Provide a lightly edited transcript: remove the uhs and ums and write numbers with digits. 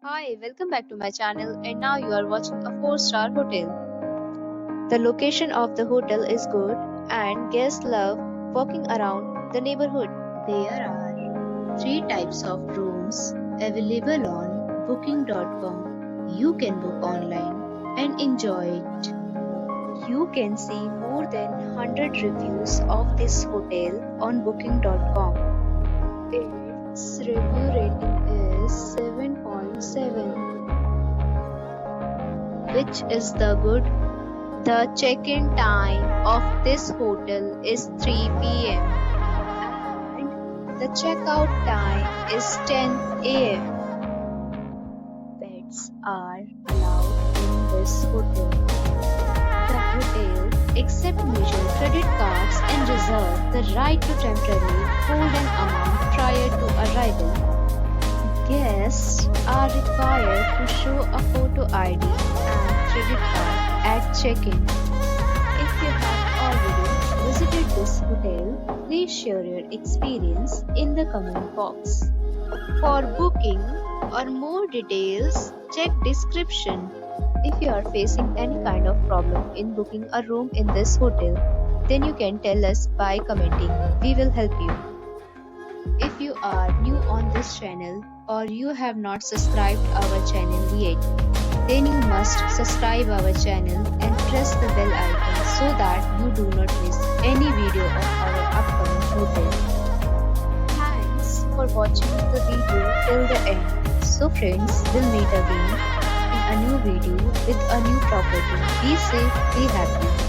Hi, welcome back to my channel, and now you are watching a 4-star hotel. The location of the hotel is good and guests love walking around the neighborhood. There are 3 types of rooms available on booking.com. You can book online and enjoy it. You can see more than 100 reviews of this hotel on booking.com. Its review rating is 7.7, which is the good. The check-in time of this hotel is 3 p.m. and the checkout time is 10 a.m. Pets are allowed in this hotel. The hotel accepts major credit cards and reserves the right to temporarily hold an amount prior to arrival. Guests are required to show a photo ID and credit card at check-in. If you have already visited this hotel, please share your experience in the comment box. For booking or more details, check description. If you are facing any kind of problem in booking a room in this hotel, then you can tell us by commenting. We will help you. If you are new on this channel or you have not subscribed our channel yet, then you must subscribe our channel and press the bell icon so that you do not miss any video of our upcoming hotel. Thanks for watching the video till the end. So friends, we'll meet again in a new video with a new property. Be safe, be happy.